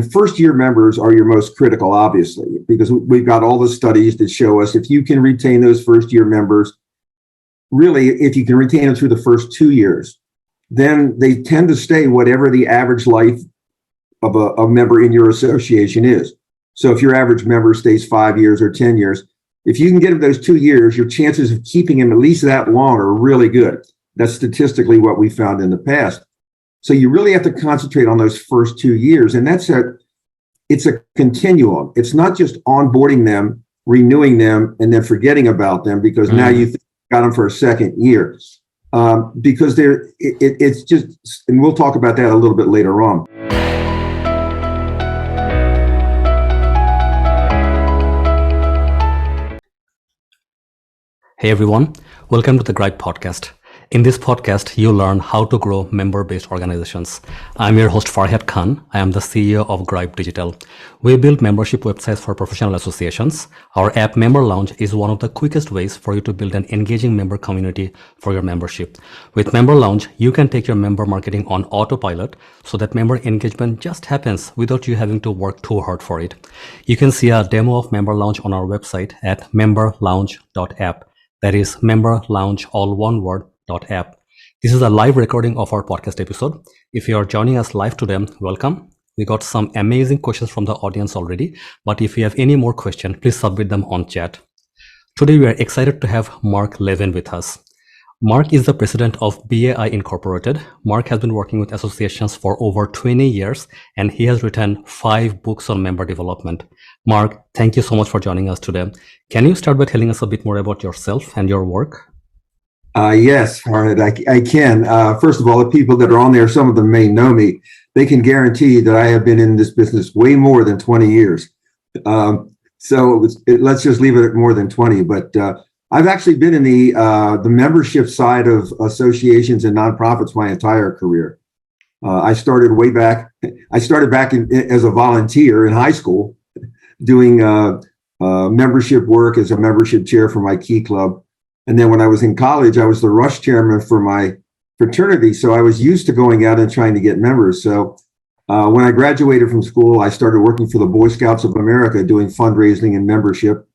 First year members are your most critical, obviously, because we've got all the studies that show us if you can retain those first year members, really, if you can retain them through the first 2 years, then they tend to stay whatever the average life of a member in your association is. So if your average member stays 5 years or 10 years, if you can get them those 2 years, your chances of keeping him at least that long are really good. That's statistically what we found in the past. So you really have to concentrate on those first 2 years. And it's a continuum. It's not just onboarding them, renewing them, and then forgetting about them because now you got them for a second year. Because it's just, and we'll talk about that a little bit later on. Hey everyone, welcome to the Grype podcast. In this podcast, you learn how to grow member-based organizations. I'm your host Farhad Khan. I am the CEO of Grype Digital. We build membership websites for professional associations. Our app Member Lounge is one of the quickest ways for you to build an engaging member community for your membership. With Member Lounge, you can take your member marketing on autopilot so that member engagement just happens without you having to work too hard for it. You can see a demo of Member Lounge on our website at memberlounge.app. That is Member Lounge, all one word, .app. This is a live recording of our podcast episode. If you are joining us live today, welcome. We got some amazing questions from the audience already, but if you have any more questions, please submit them on chat. Today, we are excited to have Mark Levin with us. Mark is the president of B.A.I. Incorporated. Mark has been working with associations for over 20 years, and he has written 5 books on member development. Mark, thank you so much for joining us today. Can you start by telling us a bit more about yourself and your work? Yes, Farhad, I can. First of all, the people that are on there, some of them may know me. They can guarantee that I have been in this business way more than 20 years. Let's just leave it at more than 20. But I've actually been in the membership side of associations and nonprofits my entire career. I started back as a volunteer in high school, doing membership work as a membership chair for my Key Club. And then when I was in college, I was the rush chairman for my fraternity. So I was used to going out and trying to get members. So when I graduated from school, I started working for the Boy Scouts of America doing fundraising and membership.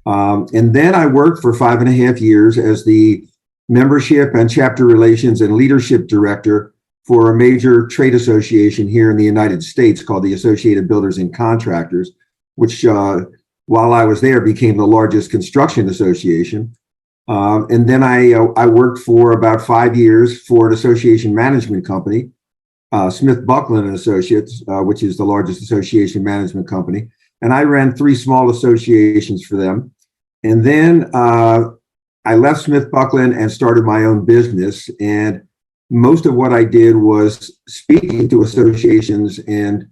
And then I worked for 5.5 years as the membership and chapter relations and leadership director for a major trade association here in the United States called the Associated Builders and Contractors, which while I was there became the largest construction association. And then I worked for about 5 years for an association management company, Smith Buckland and Associates, which is the largest association management company. And I ran 3 small associations for them. And then I left Smith Buckland and started my own business. And most of what I did was speaking to associations and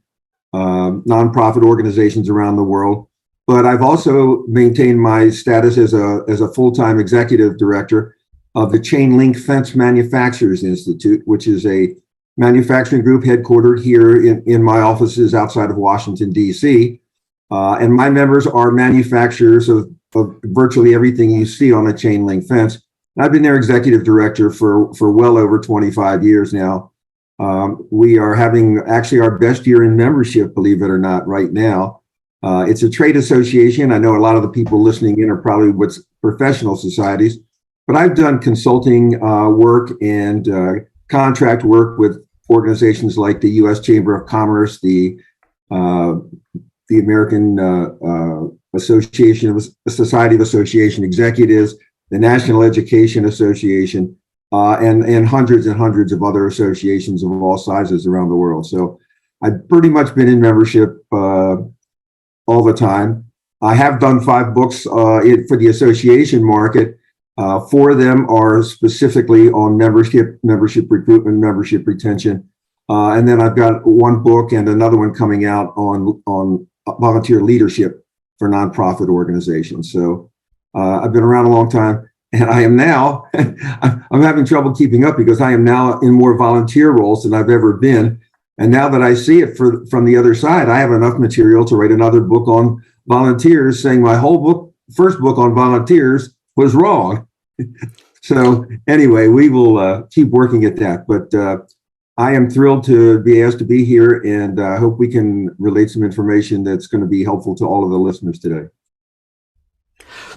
nonprofit organizations around the world. But I've also maintained my status as a full-time executive director of the Chain Link Fence Manufacturers Institute, which is a manufacturing group headquartered here in my offices outside of Washington, D.C. And my members are manufacturers of virtually everything you see on a chain link fence. And I've been their executive director for well over 25 years now. We are having actually our best year in membership, believe it or not, right now. It's a trade association. I know a lot of the people listening in are probably with professional societies, but I've done consulting work and contract work with organizations like the U.S. Chamber of Commerce, the American Association of Society of Association Executives, the National Education Association, and hundreds of other associations of all sizes around the world. So I've pretty much been in membership all the time. I have done 5 books for the association market. 4 of them are specifically on membership recruitment, membership retention. And then I've got 1 book and another one coming out on volunteer leadership for nonprofit organizations. So I've been around a long time, and I am now, I'm having trouble keeping up because I am now in more volunteer roles than I've ever been. And now that I see it from the other side, I have enough material to write another book on volunteers, saying my first book on volunteers was wrong. So anyway, we will keep working at that. But I am thrilled to be asked to be here, and I hope we can relate some information that's going to be helpful to all of the listeners today.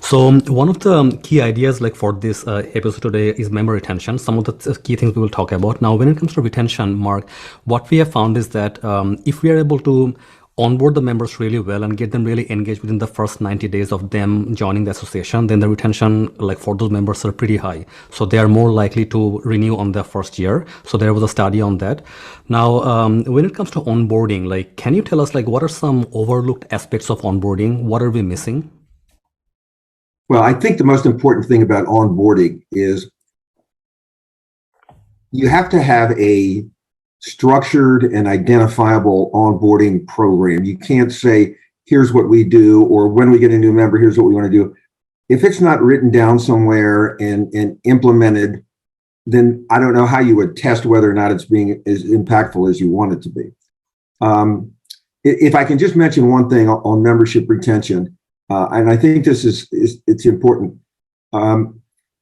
So one of the key ideas like for this episode today is member retention. Some of the key things we will talk about. Now, when it comes to retention, Mark, what we have found is that if we are able to onboard the members really well and get them really engaged within the first 90 days of them joining the association, then the retention like for those members are pretty high. So they are more likely to renew on their first year. So there was a study on that. Now, when it comes to onboarding, like, can you tell us like what are some overlooked aspects of onboarding? What are we missing? Well, I think the most important thing about onboarding is you have to have a structured and identifiable onboarding program. You can't say, here's what we do, or when we get a new member, here's what we want to do. If it's not written down somewhere and implemented, then I don't know how you would test whether or not it's being as impactful as you want it to be. If I can just mention one thing on membership retention, and I think this it's important.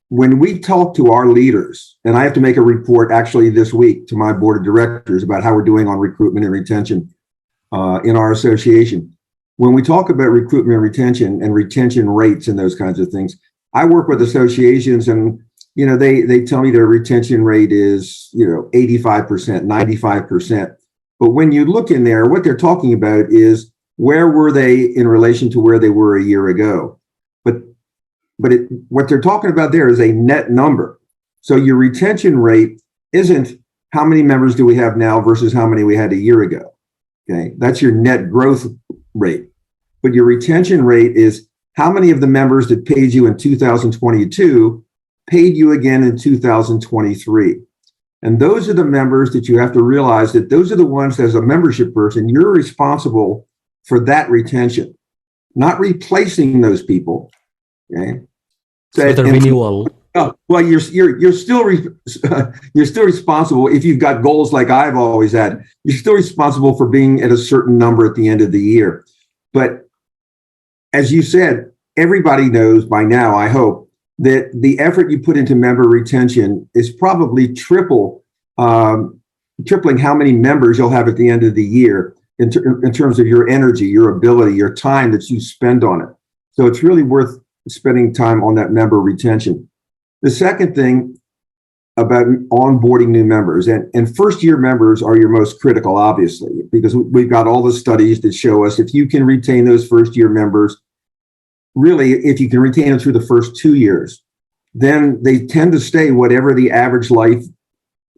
When we talk to our leaders, and I have to make a report actually this week to my board of directors about how we're doing on recruitment and retention in our association. When we talk about recruitment and retention rates and those kinds of things, I work with associations, and they tell me their retention rate is 85%, 95%. But when you look in there, what they're talking about is where were they in relation to where they were a year ago. But what they're talking about there is a net number. So your retention rate isn't how many members do we have now versus how many we had a year ago. Okay, that's your net growth rate. But your retention rate is how many of the members that paid you in 2022 paid you again in 2023. And those are the members that you have to realize that those are the ones, as a membership person, you're responsible for that retention, not replacing those people. Okay. So the renewal. Well, you're still responsible if you've got goals like I've always had. You're still responsible for being at a certain number at the end of the year. But as you said, everybody knows by now, I hope, that the effort you put into member retention is probably tripling how many members you'll have at the end of the year in terms of your energy, your ability, your time that you spend on it. So it's really worth spending time on that member retention. The second thing about onboarding new members, and first year members are your most critical, obviously, because we've got all the studies that show us if you can retain those first year members, really, if you can retain them through the first 2 years, then they tend to stay whatever the average life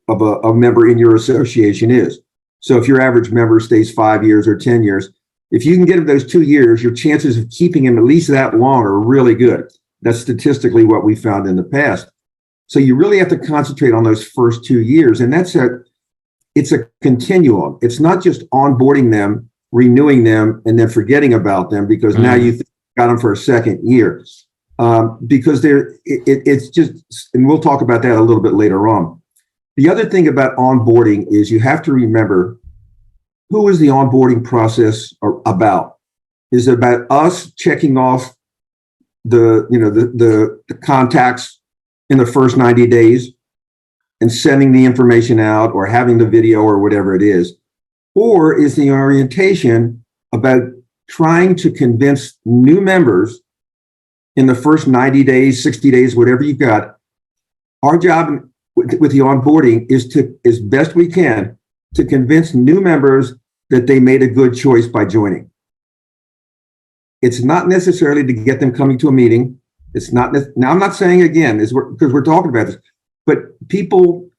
of a member in your association is. So if your average member stays 5 years or 10 years, if you can get them those 2 years, your chances of keeping him at least that long are really good. That's statistically what we found in the past. So you really have to concentrate on those first 2 years. And it's a continuum. It's not just onboarding them, renewing them, and then forgetting about them because now you got them for a second year. Because it's just, and we'll talk about that a little bit later on. The other thing about onboarding is you have to remember, who is the onboarding process about? Is it about us checking off the contacts in the first 90 days and sending the information out or having the video or whatever it is? Or is the orientation about trying to convince new members in the first 90 days, 60 days, whatever you've got? Our job with the onboarding is to, as best we can, to convince new members that they made a good choice by joining. It's not necessarily to get them coming to a meeting. It's not, now I'm not saying again, because we're talking about this, but people,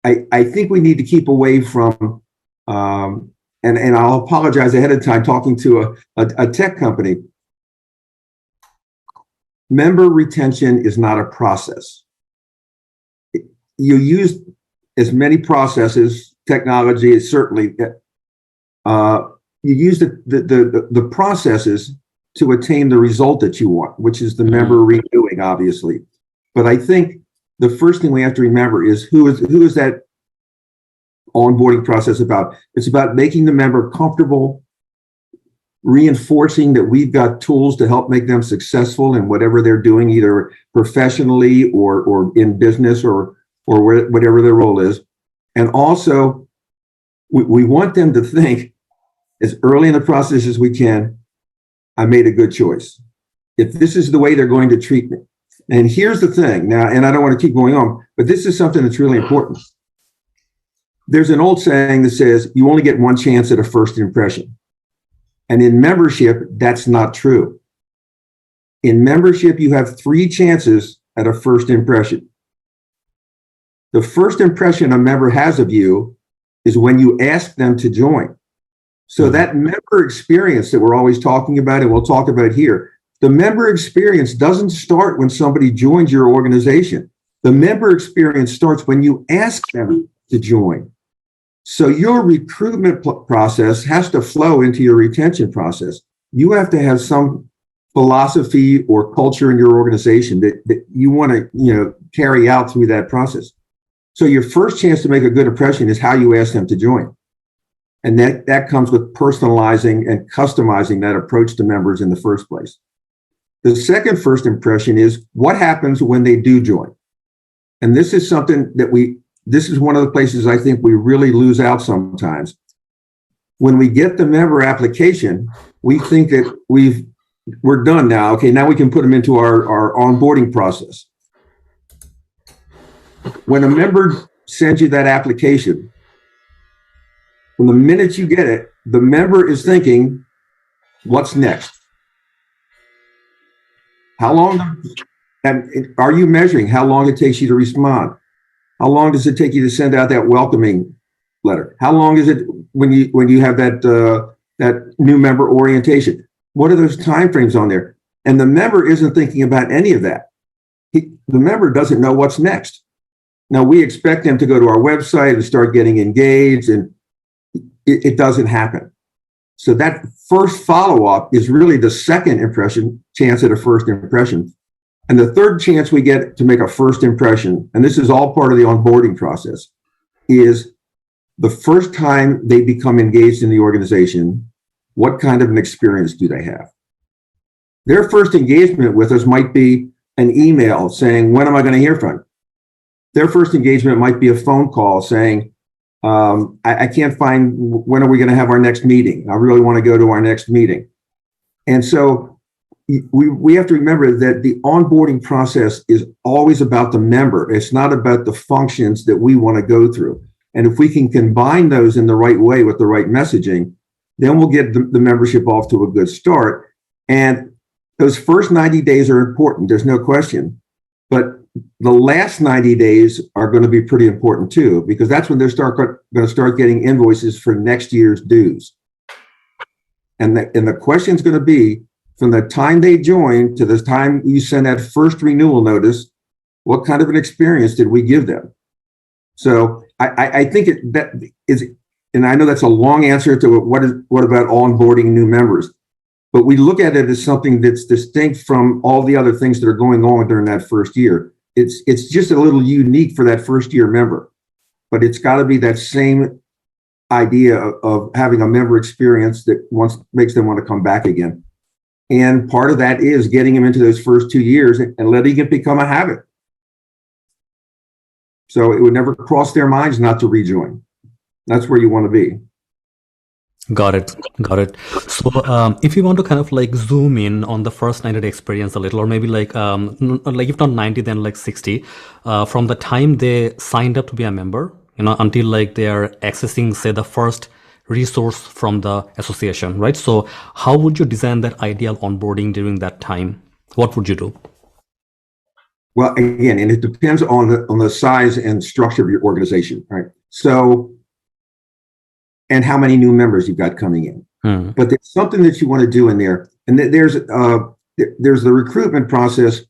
I think we need to keep away from, and I'll apologize ahead of time talking to a tech company. Member retention is not a process. You use as many processes, technology is certainly, you use the processes to attain the result that you want, which is the member renewing, obviously. But I think the first thing we have to remember is who is that onboarding process about? It's about making the member comfortable, reinforcing that we've got tools to help make them successful in whatever they're doing, either professionally or in business or whatever their role is. And also we want them to think as early in the process as we can, I made a good choice. If this is the way they're going to treat me. And here's the thing now, and I don't want to keep going on, but this is something that's really important. There's an old saying that says you only get one chance at a first impression. And in membership, that's not true. In membership, you have 3 chances at a first impression. The first impression a member has of you is when you ask them to join. So that member experience that we're always talking about, and we'll talk about here, the member experience doesn't start when somebody joins your organization. The member experience starts when you ask them to join. So your recruitment process has to flow into your retention process. You have to have some philosophy or culture in your organization that you want to, carry out through that process. So your first chance to make a good impression is how you ask them to join. And that comes with personalizing and customizing that approach to members in the first place. The second first impression is what happens when they do join. And this is something that this is one of the places I think we really lose out sometimes. When we get the member application, we think that we're done now. Okay, now we can put them into our onboarding process. When a member sends you that application, from the minute you get it, the member is thinking, what's next? How long, and are you measuring how long it takes you to respond? How long does it take you to send out that welcoming letter? How long is it when you have that new member orientation? What are those timeframes on there? And the member isn't thinking about any of that. The member doesn't know what's next. Now, we expect them to go to our website and start getting engaged, and it doesn't happen. So that first follow-up is really the second chance at a first impression. And the third chance we get to make a first impression, and this is all part of the onboarding process, is the first time they become engaged in the organization, what kind of an experience do they have? Their first engagement with us might be an email saying, when am I going to hear from you? Their first engagement might be a phone call saying, I can't find, when are we going to have our next meeting? I really want to go to our next meeting. And so we have to remember that the onboarding process is always about the member. It's not about the functions that we want to go through. And if we can combine those in the right way with the right messaging, then we'll get the membership off to a good start. And those first 90 days are important. There's no question. But the last 90 days are going to be pretty important too, because that's when they're going to start getting invoices for next year's dues. And the question is going to be, from the time they join to the time you send that first renewal notice, what kind of an experience did we give them? So I think that is, and I know that's a long answer to what about onboarding new members, but we look at it as something that's distinct from all the other things that are going on during that first year. It's just a little unique for that first year member, but it's got to be that same idea of having a member experience that makes them want to come back again. And part of that is getting them into those first 2 years and letting it become a habit. So it would never cross their minds not to rejoin. That's where you want to be. Got it. So if you want to kind of like zoom in on the first 90-day experience a little, or maybe like if not 90, then like 60, from the time they signed up to be a member, until like they are accessing, say, the first resource from the association, right? So how would you design that ideal onboarding during that time? What would you do? Well, again, and it depends on the size and structure of your organization, right? So, and how many new members you've got coming in. But there's something that you want to do in there. And there's the recruitment process.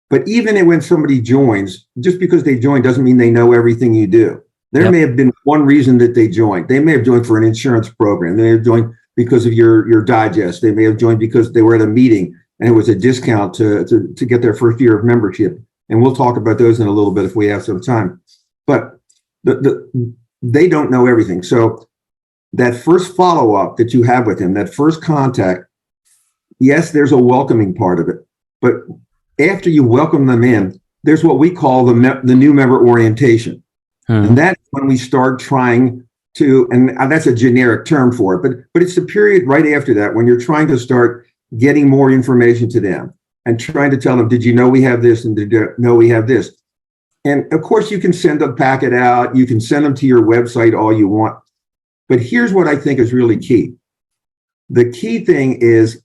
But even when somebody joins, just because they join doesn't mean they know everything you do. There may have been one reason that they joined. They may have joined for an insurance program. They may have joined because of your digest. They may have joined because they were at a meeting and it was a discount to get their first year of membership. And we'll talk about those in a little bit if we have some time. But they don't know everything. So that first follow-up that you have with him, that first contact, yes, there's a welcoming part of it. But after you welcome them in, there's what we call the new member orientation. And that's when we start trying and that's a generic term for it, but it's the period right after that when you're trying to start getting more information to them and trying to tell them, did you know we have this, and did you know we have this? And of course, you can send a packet out, you can send them to your website all you want. But here's what I think is really key. The key thing is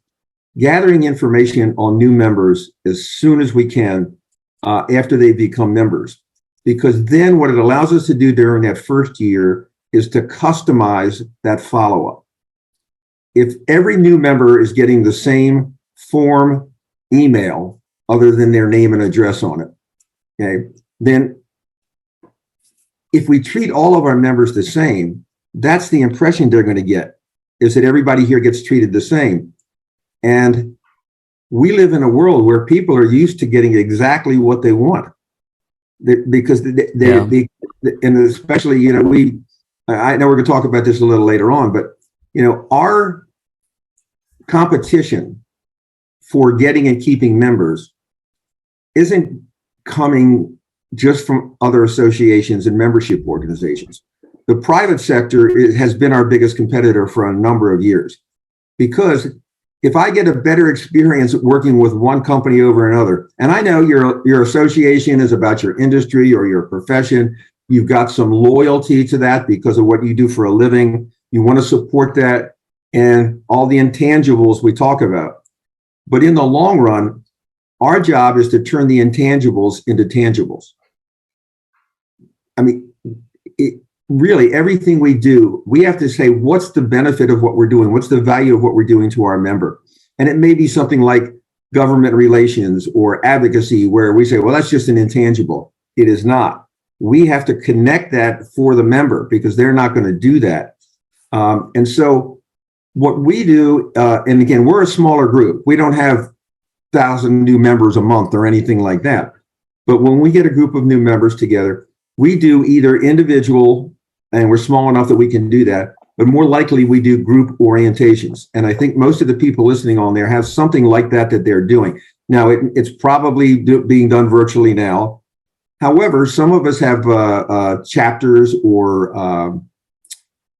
gathering information on new members as soon as we can after they become members. Because then what it allows us to do during that first year is to customize that follow-up. If every new member is getting the same form email other than their name and address on it, okay, then if we treat all of our members the same, that's the impression they're going to get, is that everybody here gets treated the same. And we live in a world where people are used to getting exactly what they want. Because and especially, you know, I know we're going to talk about this a little later on, but, you know, our competition for getting and keeping members isn't coming just from other associations and membership organizations. The private sector has been our biggest competitor for a number of years, because if I get a better experience working with one company over another, and I know your association is about your industry or your profession, you've got some loyalty to that because of what you do for a living, you want to support that and all the intangibles we talk about. But in the long run, our job is to turn the intangibles into tangibles. I mean, really, everything we do, we have to say, what's the benefit of what we're doing? What's the value of what we're doing to our member? And it may be something like government relations or advocacy, where we say, well, that's just an intangible. It is not. We have to connect that for the member, because they're not going to do that. And so what we do, and again, we're a smaller group. We don't have 1,000 new members a month or anything like that. But when we get a group of new members together, we do either individual, and we're small enough that we can do that, but more likely we do group orientations. And I think most of the people listening on there have something like that they're doing. Now, it's probably being done virtually now. However, some of us have chapters or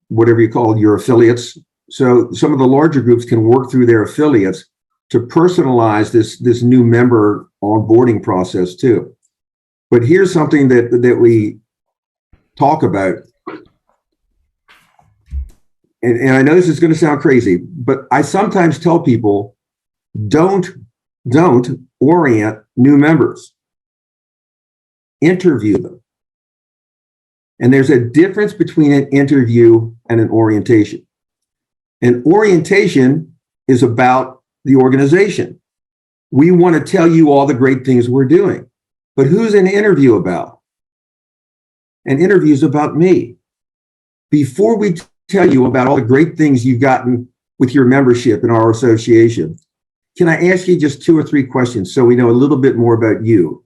whatever you call your affiliates. So some of the larger groups can work through their affiliates to personalize this new member onboarding process too. But here's something that we talk about. And I know this is going to sound crazy, but I sometimes tell people, don't orient new members. Interview them. And there's a difference between an interview and an orientation. An orientation is about the organization. We want to tell you all the great things we're doing. But who's an interview about? An interview is about me. Before we tell you about all the great things you've gotten with your membership in our association, can I ask you just 2 or 3 questions so we know a little bit more about you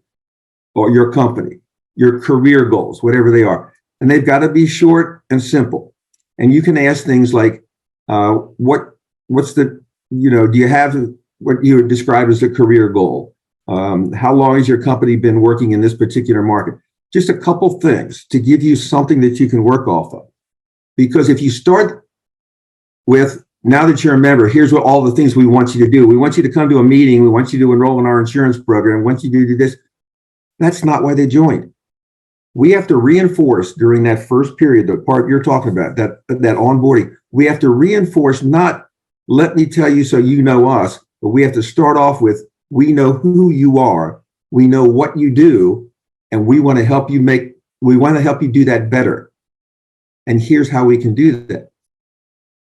or your company, your career goals, whatever they are? And they've got to be short and simple. And you can ask things like, what's the, do you have what you would describe as a career goal? How long has your company been working in this particular market? Just a couple things to give you something that you can work off of. Because if you start with, now that you're a member, here's what all the things we want you to do. We want you to come to a meeting. We want you to enroll in our insurance program. We want you to do this. That's not why they joined. We have to reinforce during that first period, the part you're talking about, that onboarding, we have to reinforce, not let me tell you so you know us, but we have to start off with, we know who you are, we know what you do, and we want to help you do that better. And here's how we can do that.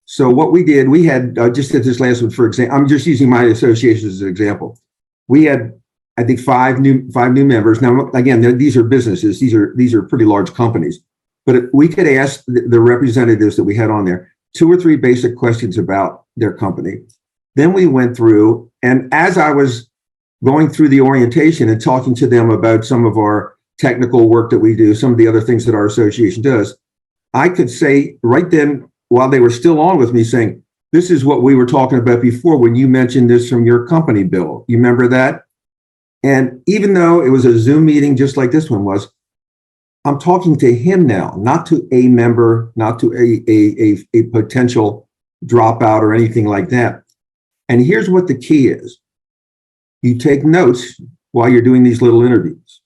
So what we did, we had, just at this last one, for example, I'm just using my association as an example. We had, I think, five new members. Now, again, these are businesses. These are pretty large companies. But we could ask the representatives that we had on there 2 or 3 basic questions about their company. Then we went through, and as I was going through the orientation and talking to them about some of our technical work that we do, some of the other things that our association does, I could say right then, while they were still on with me, saying, this is what we were talking about before when you mentioned this from your company, Bill. You remember that? And even though it was a Zoom meeting just like this one was, I'm talking to him now, not to a member, not to a potential dropout or anything like that. And here's what the key is. You take notes while you're doing these little interviews.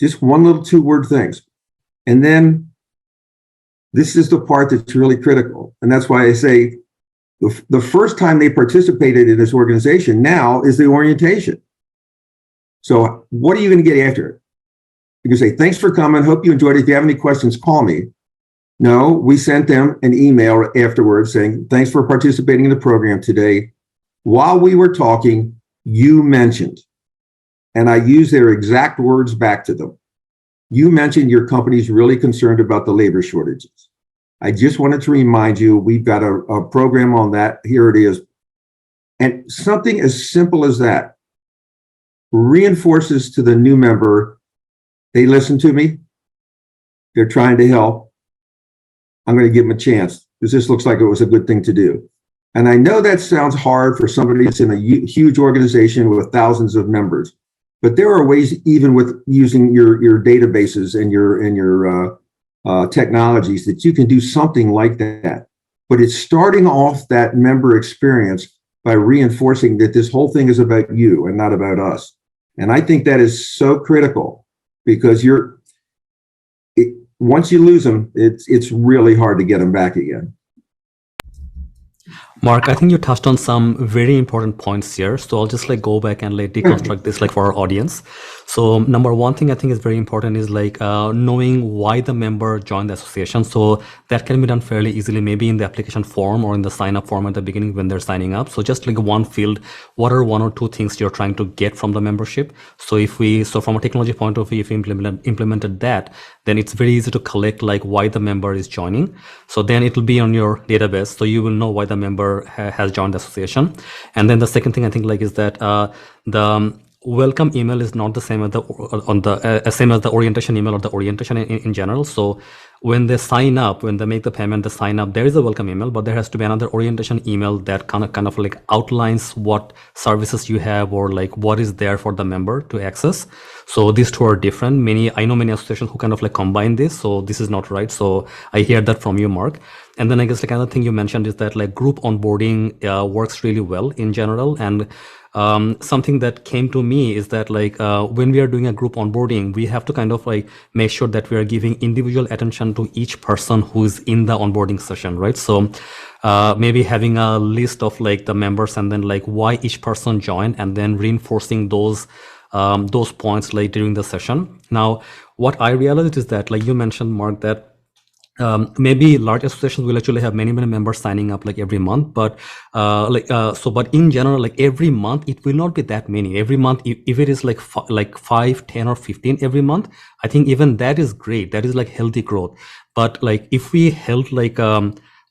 Just one little 2-word things. And then this is the part that's really critical. And that's why I say the first time they participated in this organization now is the orientation. So what are you going to get after it? You can say, thanks for coming. Hope you enjoyed it. If you have any questions, call me. No, we sent them an email afterwards saying, thanks for participating in the program today. While we were talking, you mentioned, and I use their exact words back to them. You mentioned your company's really concerned about the labor shortages. I just wanted to remind you, we've got a program on that. Here it is. And something as simple as that reinforces to the new member, they listen to me. They're trying to help. I'm going to give them a chance because this looks like it was a good thing to do. And I know that sounds hard for somebody that's in a huge organization with thousands of members, but there are ways, even with using your databases and your technologies, that you can do something like that. But it's starting off that member experience by reinforcing that this whole thing is about you and not about us. And I think that is so critical because once you lose them, it's really hard to get them back again. Mark, I think you touched on some very important points here. So I'll just go back and deconstruct this for our audience. So number one thing I think is very important is knowing why the member joined the association. So that can be done fairly easily, maybe in the application form or in the sign up form at the beginning when they're signing up. So just one field, what are 1 or 2 things you're trying to get from the membership? So from a technology point of view, if we implemented that, then it's very easy to collect why the member is joining. So then it will be on your database. So you will know why the member has joined the association. And then the second thing I think is that the welcome email is not the same as the orientation email or the orientation in general. So when they sign up, when they make the payment, they sign up, there is a welcome email, but there has to be another orientation email that kind of outlines what services you have or what is there for the member to access. So these two are different. I know many associations who kind of combine this. So this is not right. So I hear that from you, Mark. And then I guess another thing you mentioned is that group onboarding works really well in general. And something that came to me is that when we are doing a group onboarding, we have to kind of make sure that we are giving individual attention to each person who is in the onboarding session, right? So maybe having a list of the members and then why each person joined and then reinforcing those points during the session. Now, what I realized is that you mentioned, Mark, that maybe large associations will actually have many members signing up every month, but but in general, every month it will not be that many. Every month, if it is 5, 10 or 15 every month, I think even that is great. That is healthy growth. But if we held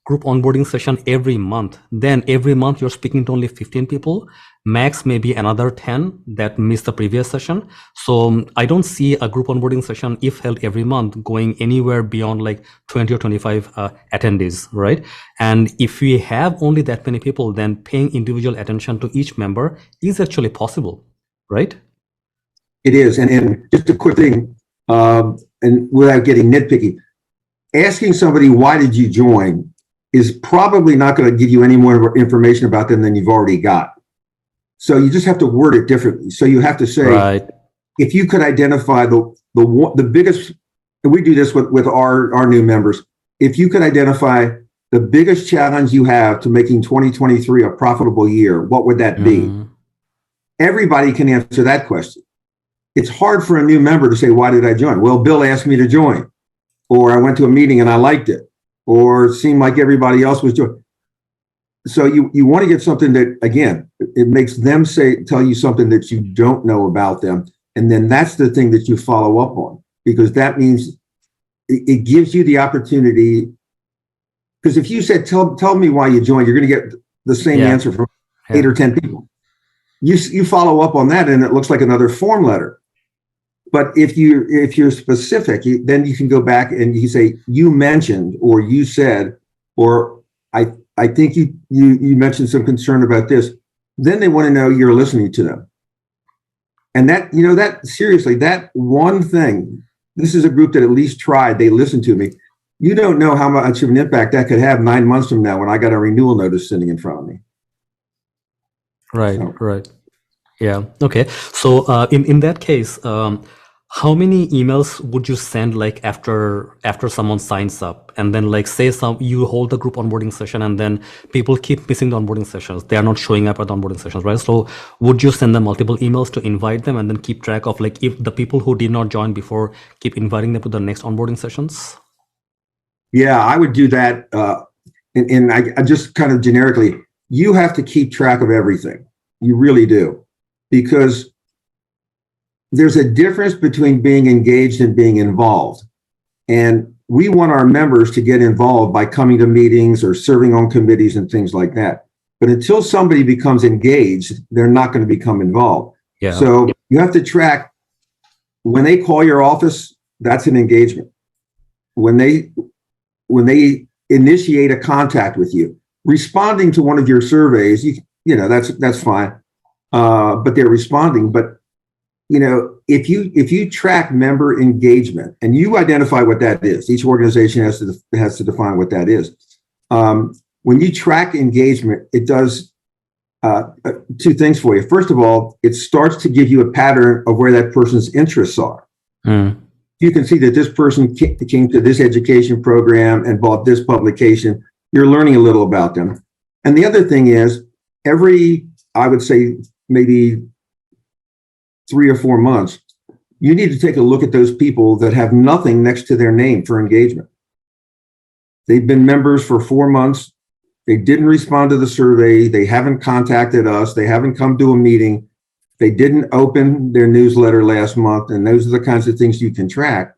group onboarding session every month, then every month you're speaking to only 15 people, max maybe another 10 that missed the previous session. So I don't see a group onboarding session, if held every month, going anywhere beyond 20 or 25 attendees, right? And if we have only that many people, then paying individual attention to each member is actually possible, right? It is. And just a quick thing, and without getting nitpicky, asking somebody, why did you join, is probably not going to give you any more information about them than you've already got. So you just have to word it differently. So you have to say, right, if you could identify the biggest, and we do this with our new members, if you could identify the biggest challenge you have to making 2023 a profitable year, what would that be? Everybody can answer that question. It's hard for a new member to say, why did I join? Well, Bill asked me to join, or I went to a meeting and I liked it, or it seemed like everybody else was joining. So you want to get something that, again, it makes them tell you something that you don't know about them. And then that's the thing that you follow up on, because that means it gives you the opportunity. Because if you said, tell me why you joined, you're going to get the same answer from 8 or 10 people. You follow up on that and it looks like another form letter. But if you're specific, then you can go back and you say, you mentioned, or you said, or I think you mentioned some concern about this. Then they want to know you're listening to them. And that, seriously, that one thing this is a group that at least tried. They listened to me. You don't know how much of an impact that could have 9 months from now when I got a renewal notice sitting in front of me. Right, So, right. Yeah. Okay. So in that case, how many emails would you send like after someone signs up, and then like say you hold the group onboarding session, and then people keep missing the onboarding sessions, they are not showing up at the onboarding sessions, right? So would you send them multiple emails to invite them, and then keep track of like if the people who did not join before, keep inviting them to the next onboarding sessions? yeah, I would do that. And I just kind of generically, you have to keep track of everything. You really do, because there's a difference between being engaged and being involved. And we want our members to get involved by coming to meetings or serving on committees and things like that. But until somebody becomes engaged, they're not going to become involved. Yeah. So you have to track when they call your office, that's an engagement. When they initiate a contact with you, responding to one of your surveys, you know, that's fine. But they're responding. But you know, if you track member engagement and you identify what that is, each organization has to define what that is. When you track engagement, it does two things for you. First of all, it starts to give you a pattern of where that person's interests are. You can see that this person came to this education program and bought this publication. You're learning a little about them. And the other thing is, I would say maybe 3 or 4 months, you need to take a look at those people that have nothing next to their name for engagement. They've been members for 4 months. They didn't respond to the survey. They haven't contacted us. They haven't come to a meeting. They didn't open their newsletter last month. And those are the kinds of things you can track.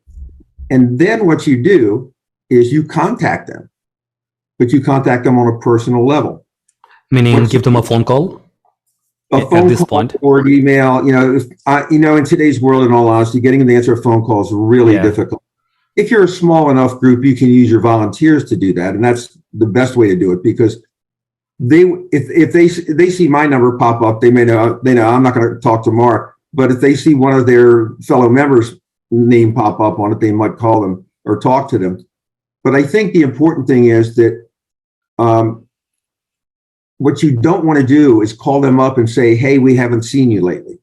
And then what you do is you contact them, but you contact them on a personal level. Meaning give them a phone call? A phone at this call point, or email, in today's world, in all honesty, getting them to answer a phone call is really difficult. If you're a small enough group, you can use your volunteers to do that. And that's the best way to do it, because if they see my number pop up, they know I'm not going to talk to Mark, but if they see one of their fellow members' name pop up on it, they might call them or talk to them. But I think the important thing is that, what you don't want to do is call them up and say, hey, we haven't seen you lately.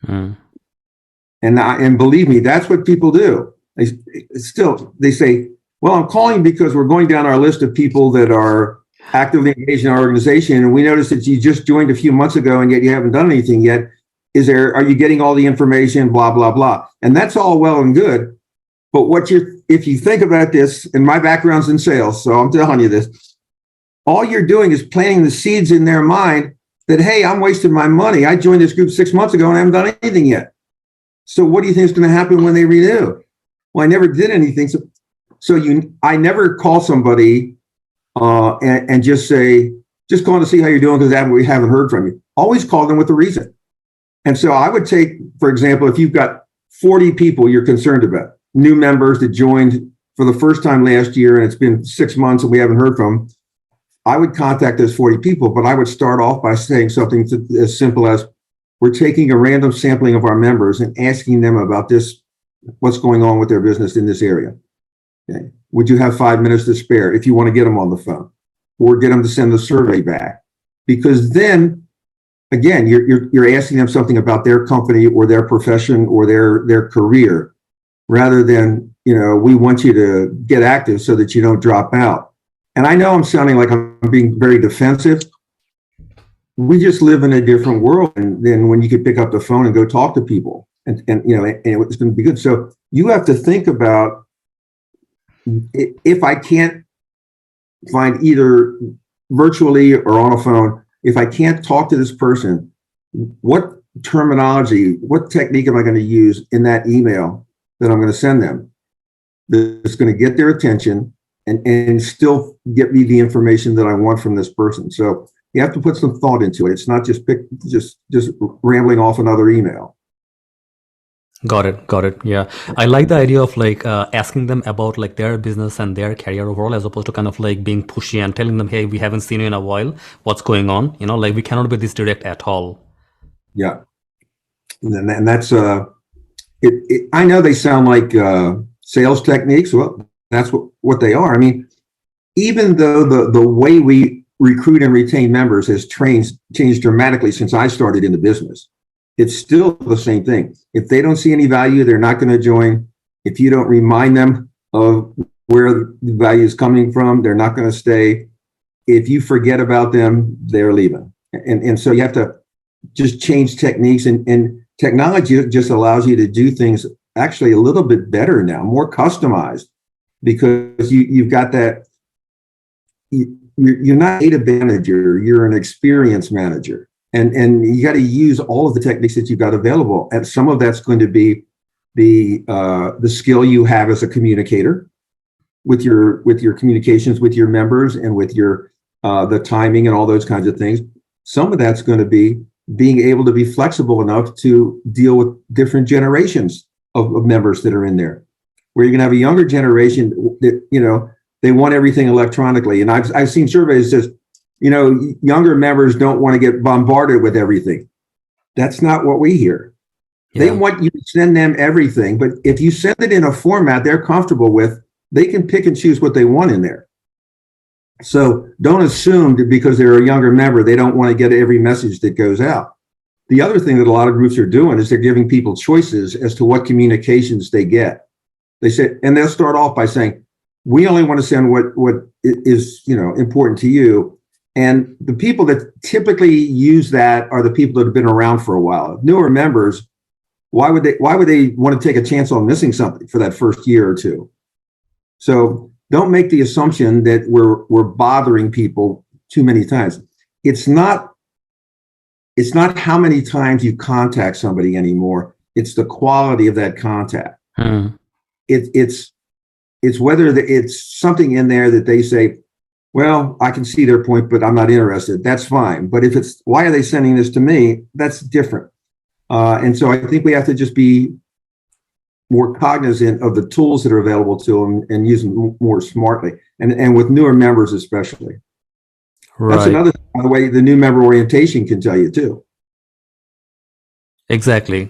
And believe me, that's what people do. They say, well, I'm calling because we're going down our list of people that are actively engaged in our organization. And we noticed that you just joined a few months ago and yet you haven't done anything yet. Are you getting all the information, blah, blah, blah. And that's all well and good. But if you think about this, and my background's in sales, so I'm telling you this, all you're doing is planting the seeds in their mind that, hey, I'm wasting my money. I joined this group 6 months ago and I haven't done anything yet. So what do you think is going to happen when they renew? Well, I never did anything. I never call somebody and just calling to see how you're doing because we haven't heard from you. Always call them with a reason. And so I would take, for example, if you've got 40 people you're concerned about, new members that joined for the first time last year and it's been 6 months and we haven't heard from them, I would contact those 40 people, but I would start off by saying something as simple as, we're taking a random sampling of our members and asking them about what's going on with their business in this area. Okay. Would you have 5 minutes to spare if you want to get them on the phone, or get them to send the survey back? Because then, again, you're asking them something about their company or their profession or their career, rather than, we want you to get active so that you don't drop out. And I know I'm sounding like I'm being very defensive. We just live in a different world than when you could pick up the phone and go talk to people, and it's going to be good. So you have to think about, if I can't find either virtually or on a phone, if I can't talk to this person, what terminology, what technique am I going to use in that email that I'm going to send them that's going to get their attention and still get me the information that I want from this person? So you have to put some thought into it. It's not just rambling off another email. Got it. Yeah. I like the idea of asking them about their business and their career overall, as opposed to kind of being pushy and telling them, hey, we haven't seen you in a while. What's going on? We cannot be this direct at all. Yeah. And that's, I know they sound like sales techniques. Well, that's what they are. I mean, even though the way we recruit and retain members has changed dramatically since I started in the business, it's still the same thing. If they don't see any value, they're not going to join. If you don't remind them of where the value is coming from, they're not going to stay. If you forget about them, they're leaving. And so you have to just change techniques, and technology just allows you to do things actually a little bit better now, more customized, because you've got that. You're not a data manager, you're an experience manager. And you got to use all of the techniques that you've got available. And some of that's going to be the skill you have as a communicator with your communications with your members and with your the timing and all those kinds of things. Some of that's going to be being able to be flexible enough to deal with different generations of members that are in there. Where you're going to have a younger generation that, they want everything electronically. And I've seen surveys that says, younger members don't want to get bombarded with everything. That's not what we hear. Yeah. They want you to send them everything, but if you send it in a format they're comfortable with, they can pick and choose what they want in there. So don't assume that because they're a younger member, they don't want to get every message that goes out. The other thing that a lot of groups are doing is they're giving people choices as to what communications they get. They say, and they'll start off by saying, we only want to send what is, important to you. And the people that typically use that are the people that have been around for a while. Newer members, why would they want to take a chance on missing something for that first year or two? So don't make the assumption that we're bothering people too many times. It's not how many times you contact somebody anymore. It's the quality of that contact. It's whether it's something in there that they say, well, I can see their point, but I'm not interested. That's fine. But if it's, why are they sending this to me? That's different. And so I think we have to just be more cognizant of the tools that are available to them and use them more smartly. And with newer members, especially. Right. That's another thing, by the way, the new member orientation can tell you too. Exactly.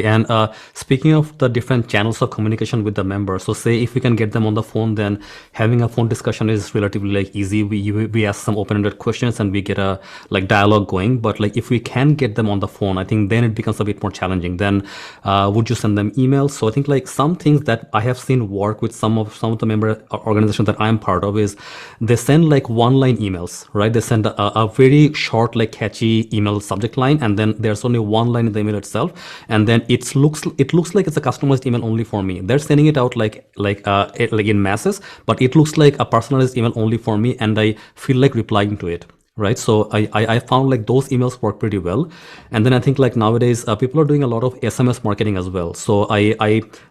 And speaking of the different channels of communication with the members, so say if we can get them on the phone, then having a phone discussion is relatively easy. We ask some open-ended questions and we get a dialogue going. But if we can get them on the phone, I think then it becomes a bit more challenging. Then would you send them emails? So I think some things that I have seen work with some of the member organizations that I'm part of is they send one-line emails, right? They send a very short, catchy email subject line, and then there's only one line in the email itself, and then it looks like it's a customized email only for me. They're sending it out in masses, but it looks like a personalized email only for me, and I feel like replying to it. Right. So I found those emails work pretty well. And then I think nowadays people are doing a lot of SMS marketing as well. So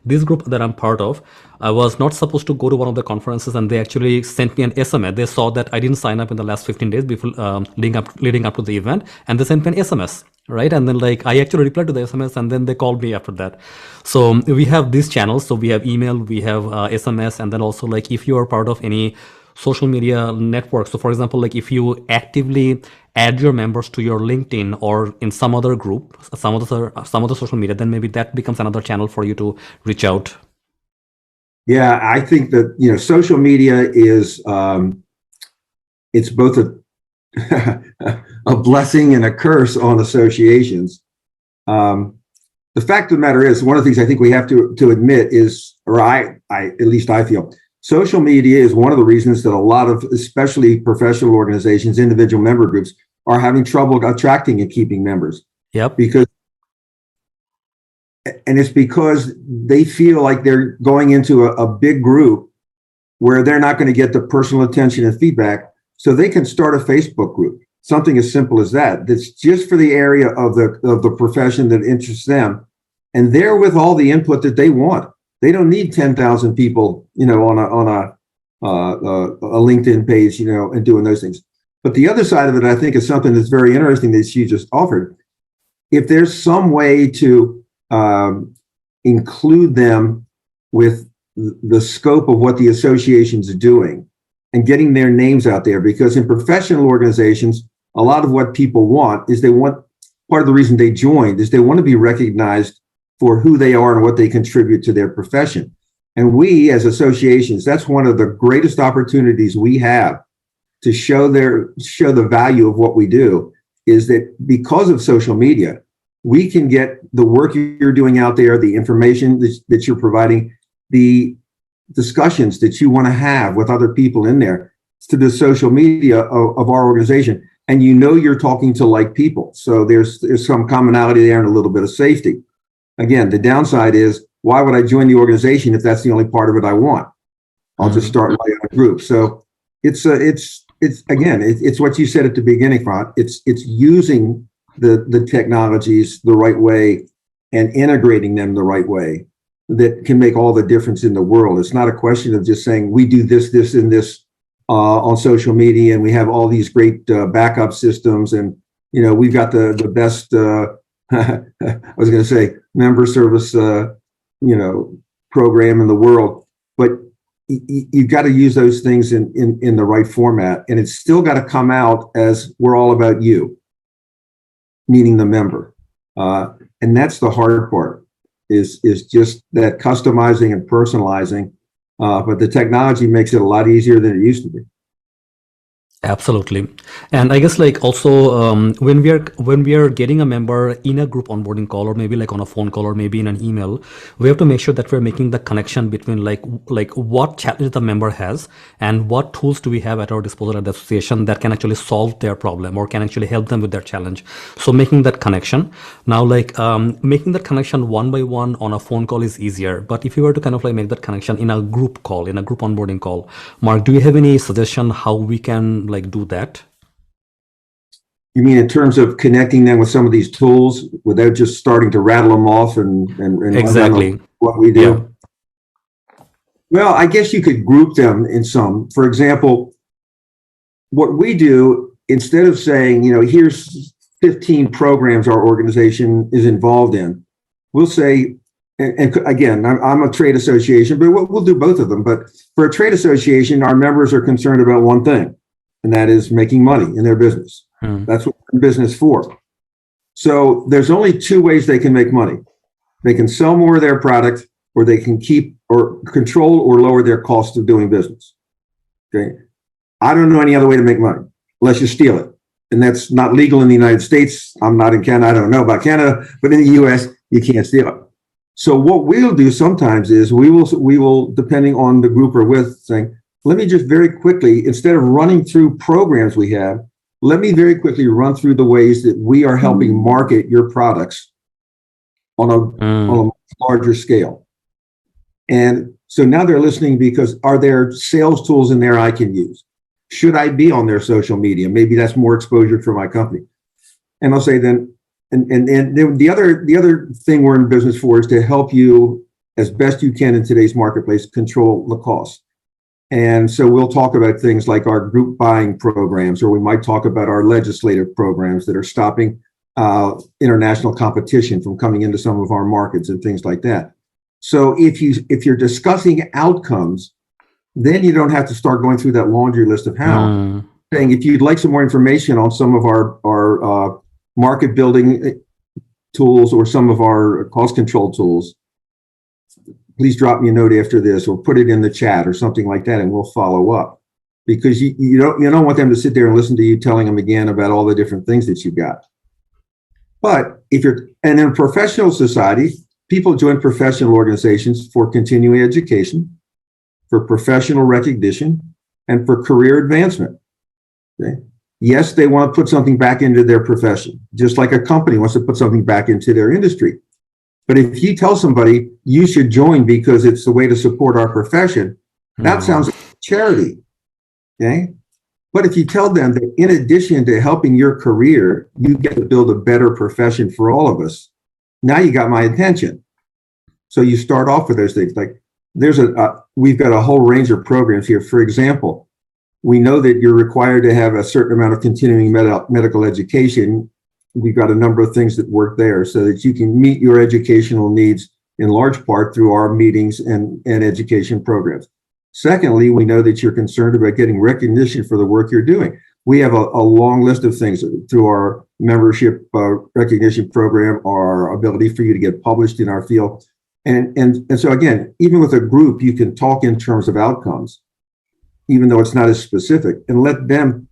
this group that I'm part of, I was not supposed to go to one of the conferences, and they actually sent me an SMS. They saw that I didn't sign up in the last 15 days before leading up to the event, and they sent me an SMS. Right. And then I actually replied to the SMS, and then they called me after that. So we have these channels. So we have email, we have SMS, and then also if you are part of any social media network. So for example, if you actively add your members to your LinkedIn or in some other group, some other social media, then maybe that becomes another channel for you to reach out. Yeah, I think that, social media is, it's both a blessing and a curse on associations. The fact of the matter is, one of the things I think we have to admit is, or I at least I feel, social media is one of the reasons that a lot of, especially professional organizations, individual member groups, are having trouble attracting and keeping members. Yep. It's because they feel like they're going into a big group where they're not going to get the personal attention and feedback, so they can start a Facebook group, something as simple as that. That's just for the area of the profession that interests them, and they're with all the input that they want. They don't need 10,000 people, on a LinkedIn page, and doing those things. But the other side of it, I think, is something that's very interesting that you just offered. If there's some way to include them with the scope of what the associations are doing and getting their names out there, because in professional organizations, a lot of what people want is part of the reason they joined is they want to be recognized for who they are and what they contribute to their profession. And we, as associations, that's one of the greatest opportunities we have to show the value of what we do, is that because of social media, we can get the work you're doing out there, the information that you're providing, the discussions that you want to have with other people in there, to the social media of our organization. And you're talking to like people. So there's some commonality there and a little bit of safety. Again, the downside is, why would I join the organization if that's the only part of it I want? I'll just start my own group. So it's what you said at the beginning, Frank. It's using the technologies the right way and integrating them the right way that can make all the difference in the world. It's not a question of just saying we do this, and this on social media, and we have all these great backup systems, and we've got the best. I was going to say member service, program in the world, but you've got to use those things in the right format, and it's still got to come out as we're all about you, meaning the member, and that's the hard part. Is just that customizing and personalizing, but the technology makes it a lot easier than it used to be. Absolutely. And I guess also when we are getting a member in a group onboarding call, or maybe on a phone call, or maybe in an email, we have to make sure that we're making the connection between what challenge the member has and what tools do we have at our disposal at the association that can actually solve their problem or can actually help them with their challenge. So making that connection. Now making that connection one by one on a phone call is easier, but if you were to make that connection in a group call, in a group onboarding call, Mark, do you have any suggestion how we can do that? You mean in terms of connecting them with some of these tools without just starting to rattle them off and exactly what we do? Yeah. Well, I guess you could group them in some. For example, what we do, instead of saying, here's 15 programs our organization is involved in, we'll say, and again, I'm a trade association, but we'll do both of them. But for a trade association, our members are concerned about one thing, and that is making money in their business. That's what we're in business for. So there's only two ways they can make money. They can sell more of their product, or they can keep or control or lower their cost of doing business. Okay. I don't know any other way to make money unless you steal it. And that's not legal in the United States. I'm not in Canada. I don't know about Canada, but in the US, you can't steal it. So what we'll do sometimes is we will, depending on the group we're with, saying, let me just very quickly, instead of running through programs we have, let me very quickly run through the ways that we are helping market your products on a larger scale. And so now they're listening because are there sales tools in there I can use? Should I be on their social media? Maybe that's more exposure for my company. And I'll say then, and then the other thing we're in business for is to help you as best you can in today's marketplace control the cost. And so we'll talk about things like our group buying programs, or we might talk about our legislative programs that are stopping international competition from coming into some of our markets and things like that. So if you're discussing outcomes, then you don't have to start going through that laundry list of how. Saying if you'd like some more information on some of our market building tools or some of our cost control tools, please drop me a note after this, or put it in the chat or something like that, and we'll follow up. Because you don't want them to sit there and listen to you telling them again about all the different things that you've got. But and in a professional society, people join professional organizations for continuing education, for professional recognition, and for career advancement. Okay? Yes, they want to put something back into their profession, just like a company wants to put something back into their industry. But if you tell somebody you should join because it's the way to support our profession, that sounds like charity. Okay. But if you tell them that in addition to helping your career, you get to build a better profession for all of us, now you got my attention. So you start off with those things. Like we've got a whole range of programs here. For example, we know that you're required to have a certain amount of continuing medical education. We've got a number of things that work there so that you can meet your educational needs in large part through our meetings and education programs. Secondly, we know that you're concerned about getting recognition for the work you're doing. we have a long list of things through our membership recognition program, our ability for you to get published in our field. And so again, even with a group, you can talk in terms of outcomes, even though it's not as specific, and let them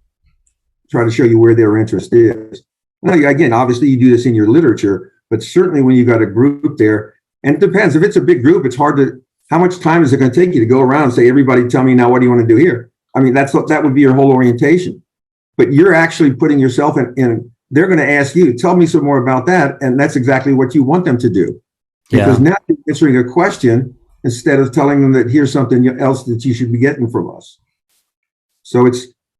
try to show you where their interest is. Now, again, obviously you do this in your literature, but certainly when you got a group there, and it depends. If it's a big group, it's hard to, how much time is it going to take you to go around and say, everybody tell me now, what do you want to do here? I mean, that would be your whole orientation. But you're actually putting yourself in, they're going to ask you, tell me some more about that. And that's exactly what you want them to do. Because now you're answering a question instead of telling them that here's something else that you should be getting from us. So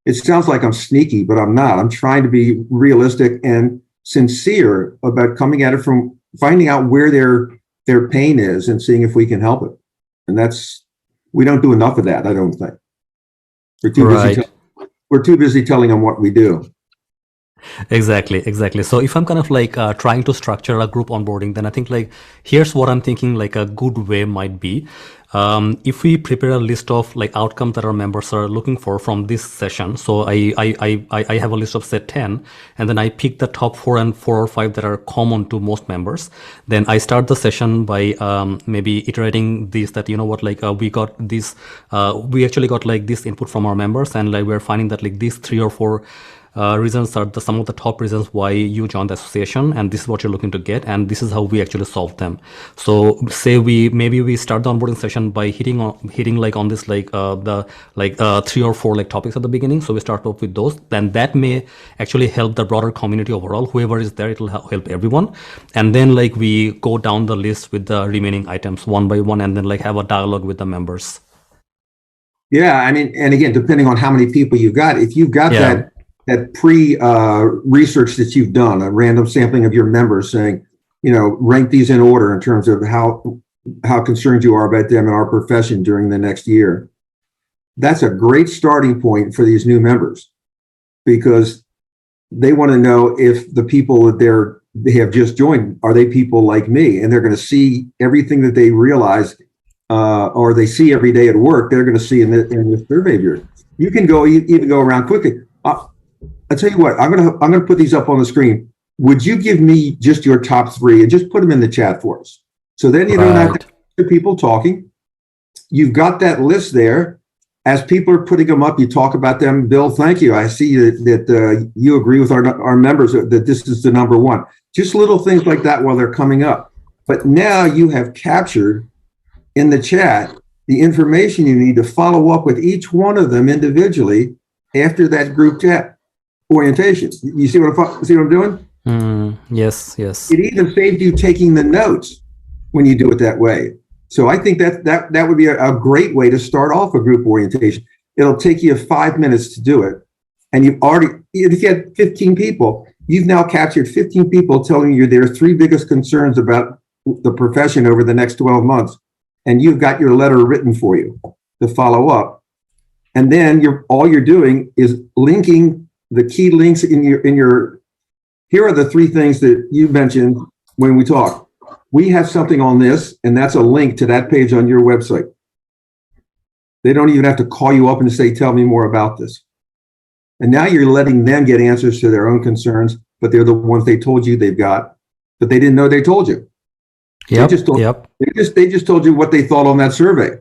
it sounds like I'm sneaky, but I'm not. I'm trying to be realistic and sincere about coming at it from finding out where their pain is and seeing if we can help it. And we don't do enough of that, I don't think. We're too busy telling them what we do. Exactly. So if I'm kind of like trying to structure a group onboarding, then I think like here's what I'm thinking like a good way might be. If we prepare a list of like outcomes that our members are looking for from this session. So I have a list of say 10, and then I pick the top 4 or 5 that are common to most members. Then I start the session by maybe iterating this, that, you know what, like we got this, we actually got like this input from our members, and like we're finding that like these 3 or 4 reasons are some of the top reasons why you joined the association, and this is what you're looking to get, and this is how we actually solve them. So say we start the onboarding session by hitting like on this like the 3 or 4 like topics at the beginning. So we start off with those, then that may actually help the broader community overall. Whoever is there, it'll help everyone. And then like we go down the list with the remaining items one by one, and then like have a dialogue with the members. Yeah, I mean, and again, depending on how many people you've got, if you've got that pre-research that you've done, a random sampling of your members saying, you know, rank these in order in terms of how concerned you are about them and our profession during the next year. That's a great starting point for these new members, because they want to know if the people that they have just joined, are they people like me? And they're going to see everything that they realize or they see every day at work, they're going to see in the survey bureau. You can even go around quickly. I'll tell you what, I'm gonna put these up on the screen. Would you give me just your top 3 and just put them in the chat for us? So then you don't have to hear people talking. You've got that list there. As people are putting them up, you talk about them. Bill, thank you. I see that you agree with our members that this is the number 1. Just little things like that while they're coming up. But now you have captured in the chat the information you need to follow up with each one of them individually after that group chat orientation. You see what I'm doing? Yes. It even saved you taking the notes when you do it that way. So I think that would be a great way to start off a group orientation. It'll take you 5 minutes to do it. And if you had 15 people, you've now captured 15 people telling you their 3 biggest concerns about the profession over the next 12 months. And you've got your letter written for you to follow up. And then all you're doing is linking the key links in your, here are the 3 things that you mentioned when we talk. We have something on this, and that's a link to that page on your website. They don't even have to call you up and say, tell me more about this. And now you're letting them get answers to their own concerns, but they're the ones they told you they've got, but they didn't know they told you. They just told you what they thought on that survey.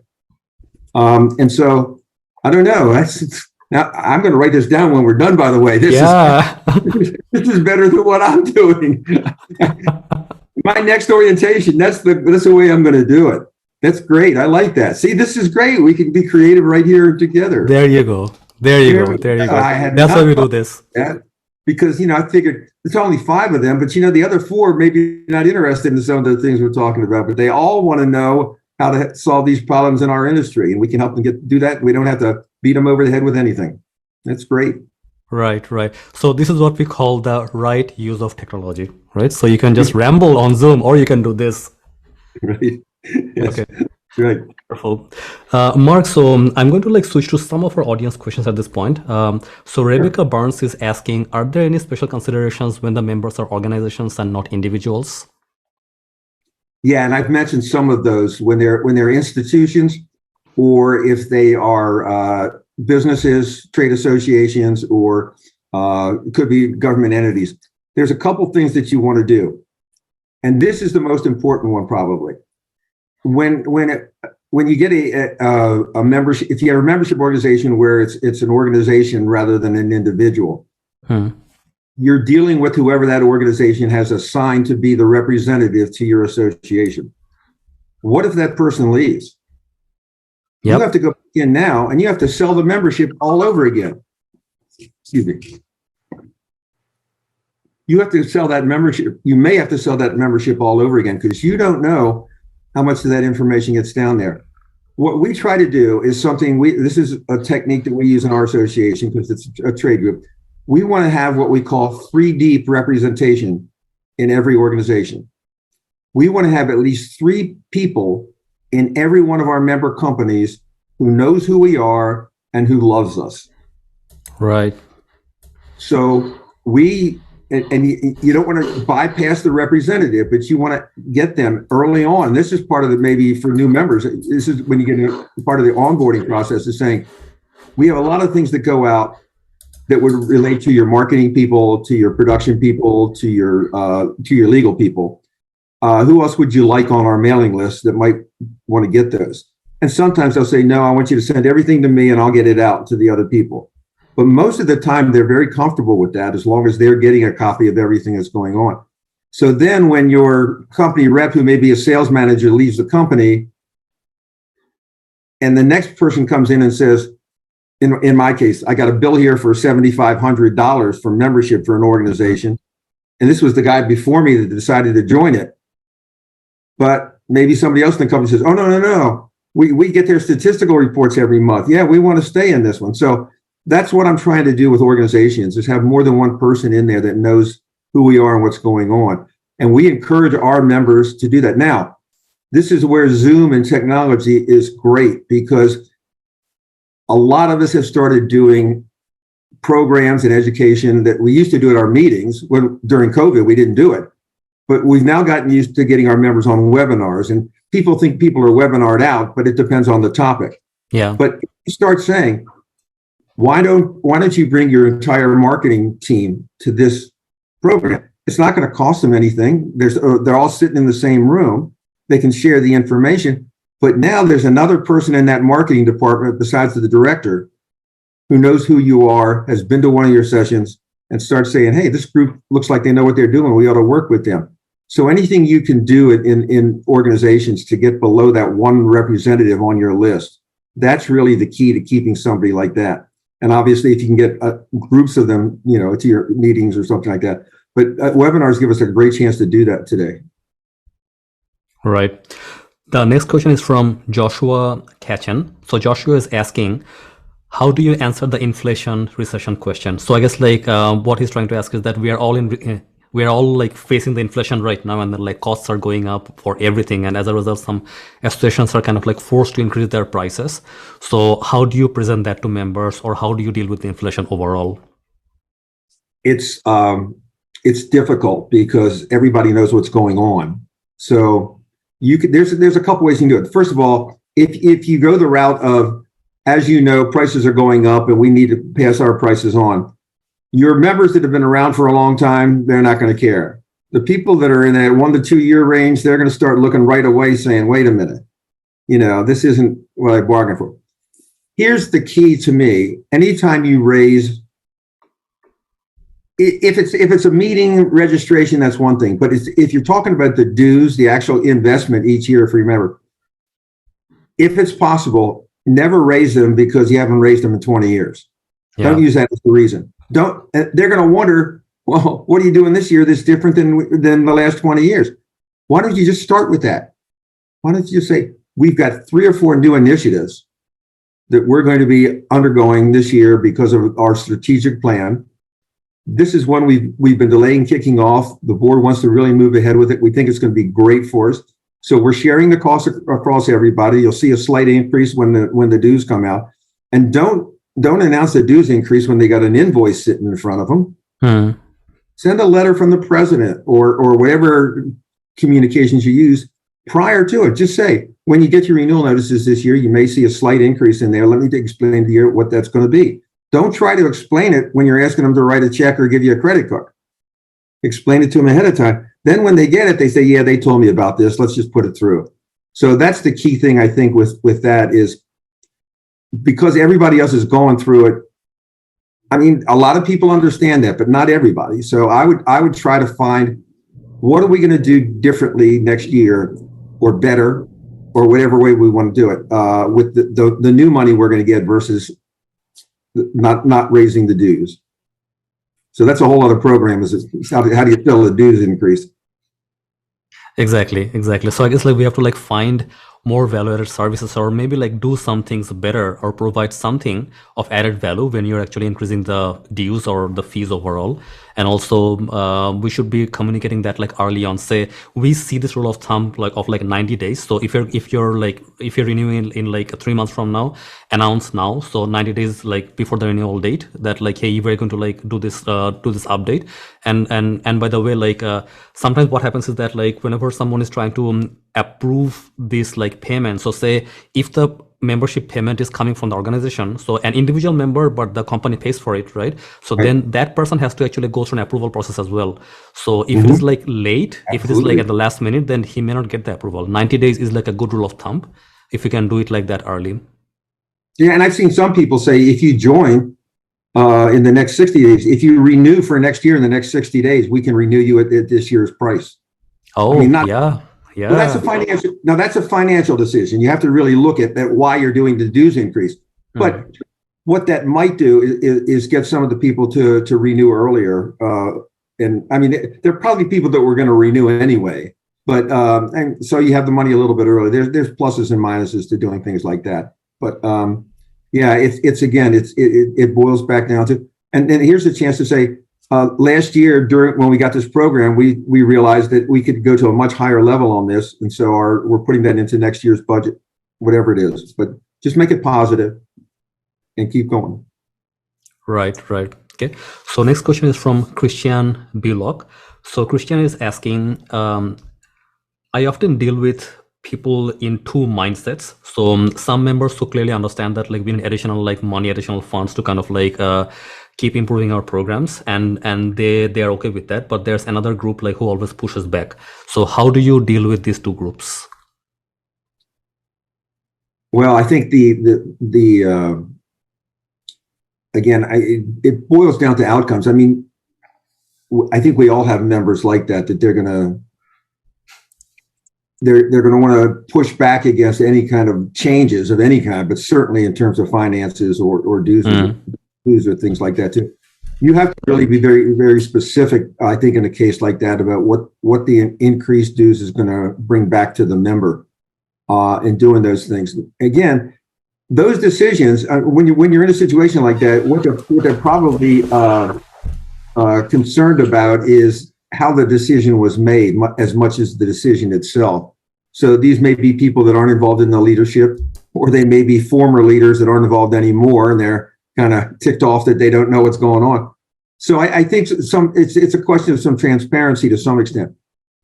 And so I don't know. Now I'm going to write this down when we're done, by the way. This is better than what I'm doing. My next orientation, that's the way I'm going to do it. That's great. I like that. See, this is great. We can be creative right here together. There you go. That's why we do this. Because, I figured it's only 5 of them, but, the other 4 maybe not interested in some of the things we're talking about, but they all want to know how to solve these problems in our industry, and we can help them do that. We don't have to beat them over the head with anything. That's great. Right. So this is what we call the right use of technology, right? So you can just ramble on Zoom, or you can do this. Right. Yes. Okay. Right. Wonderful. Mark, so I'm going to switch to some of our audience questions at this point. So Rebecca Burns is asking, are there any special considerations when the members are organizations and not individuals? Yeah, and I've mentioned some of those when they're institutions, or if they are businesses, trade associations, or it could be government entities. There's a couple things that you want to do. And this is the most important one, probably. When you get a membership, if you have a membership organization where it's an organization rather than an individual, you're dealing with whoever that organization has assigned to be the representative to your association. What if that person leaves? Yep. You have to go in now and you have to sell the membership all over again. Excuse me. You have to sell that membership. You may have to sell that membership all over again because you don't know how much of that information gets down there. What we try to do is something this is a technique that we use in our association because it's a trade group. We want to have what we call 3 deep representation in every organization. We want to have at least 3 people in every one of our member companies who knows who we are and who loves us. Right. So you don't want to bypass the representative, but you want to get them early on. This is part of it, maybe for new members. This is when you get part of the onboarding process is saying, we have a lot of things that go out that would relate to your marketing people, to your production people, to your legal people. Who else would you like on our mailing list that might want to get those? And sometimes they'll say, no, I want you to send everything to me and I'll get it out to the other people. But most of the time, they're very comfortable with that as long as they're getting a copy of everything that's going on. So then when your company rep, who may be a sales manager, leaves the company, and the next person comes in and says, in my case, I got a bill here for $7,500 for membership for an organization. And this was the guy before me that decided to join it. But maybe somebody else in the company says, oh, no. We get their statistical reports every month. Yeah, we want to stay in this one. So that's what I'm trying to do with organizations, is have more than one person in there that knows who we are and what's going on. And we encourage our members to do that. Now, this is where Zoom and technology is great, because a lot of us have started doing programs and education that we used to do at our meetings. When during COVID, we didn't do it. But we've now gotten used to getting our members on webinars, and people think people are webinared out, but it depends on the topic. Yeah. But you start saying, why don't you bring your entire marketing team to this program? It's not going to cost them anything. They're all sitting in the same room. They can share the information. But now there's another person in that marketing department besides the director who knows who you are, has been to one of your sessions, and starts saying, hey, this group looks like they know what they're doing. We ought to work with them. So anything you can do in organizations to get below that one representative on your list, that's really the key to keeping somebody like that. And obviously, if you can get groups of them, to your meetings or something like that. But webinars give us a great chance to do that today. Right. The next question is from Joshua Katchen. So Joshua is asking, how do you answer the inflation recession question? So I guess what he's trying to ask is that we are all facing the inflation right now, and then costs are going up for everything, and as a result, some associations are kind of forced to increase their prices. So how do you present that to members, or how do you deal with the inflation overall? It's difficult because everybody knows what's going on. So there's a couple ways you can do it. First of all, if you go the route of, as you know, prices are going up and we need to pass our prices on, your members that have been around for a long time, they're not going to care. The people that are in that 1 to 2 year range, they're going to start looking right away saying, wait a minute, this isn't what I bargained for. Here's the key to me. Anytime you raise, if it's a meeting registration, that's one thing. But if you're talking about the dues, the actual investment each year for your member, if it's possible, never raise them because you haven't raised them in 20 years. Yeah. Don't use that as the reason. They're going to wonder, well, what are you doing this year that's different than the last 20 years? Why don't you just start with that? Why don't you just say, we've got 3 or 4 new initiatives that we're going to be undergoing this year because of our strategic plan. This is one we've been delaying kicking off. The board wants to really move ahead with it. We think it's going to be great for us. So we're sharing the cost across everybody. You'll see a slight increase when the dues come out. And don't announce the dues increase when they got an invoice sitting in front of them. Send a letter from the president or whatever communications you use prior to it, just say, when you get your renewal notices this year, you may see a slight increase in there. Let me explain to you what that's going to be. Don't try to explain it when you're asking them to write a check or give you a credit card. Explain it to them ahead of time. Then when they get it, they say, yeah, they told me about this. Let's just put it through. So that's the key thing, I think, with that is because everybody else is going through it. I mean, a lot of people understand that, but not everybody. So I would try to find, what are we going to do differently next year or better or whatever way we want to do it with the new money we're going to get versus not raising the dues. So that's a whole other program. Is how do you fill the dues increase? Exactly. So I guess like we have to like find more value-added services, or maybe like do some things better or provide something of added value when you're actually increasing the dues or the fees overall. And also we should be communicating that like early on. Say we see this rule of thumb like of like 90 days. So if you're renewing in like 3 months from now, announce now. So 90 days like before the renewal date that like, hey, we're going to like do this update. And by the way, like sometimes what happens is that like whenever someone is trying to approve this like payment, so say if the membership payment is coming from the organization, so an individual member but the company pays for it, right? So Right. then that person has to actually go through an approval process as well. So if it is like late, if it is like Absolutely. at the last minute, then he may not get the approval. 90 days is like a good rule of thumb if you can do it like that early. Yeah, and I've seen some people say if you join in the next 60 days, if you renew for next year in the next 60 days, we can renew you at this year's price. Oh, I mean, not yeah. well, that's a financial decision. You have to really look at that why you're doing the dues increase. But what that might do is get some of the people to renew earlier. And I mean, there are probably people that were going to renew anyway. But and so you have the money a little bit early. There's pluses and minuses to doing things like that. But yeah, it boils back down to, and then here's a chance to say, last year when we got this program, we realized that we could go to a much higher level on this, and so we're putting that into next year's budget, whatever it is. But just make it positive and keep going. Right. Okay. So next question is from Christian Bullock. So Christian is asking, I often deal with people in two mindsets. So some members who clearly understand that like we need additional like money, additional funds to kind of like keep improving our programs, and they are okay with that. But there's another group like who always pushes back. So how do you deal with these two groups? Well, I think it boils down to outcomes. I mean, I think we all have members like that they're gonna want to push back against any kind of changes of any kind, but certainly in terms of finances or dues or things like that too. You have to really be very, very specific, I think, in a case like that about what the increased dues is going to bring back to the member in doing those things. Again, those decisions, when you're in a situation like that, what they're probably concerned about is how the decision was made as much as the decision itself. So these may be people that aren't involved in the leadership, or they may be former leaders that aren't involved anymore, and they're kind of ticked off that they don't know what's going on. So I think it's a question of some transparency to some extent.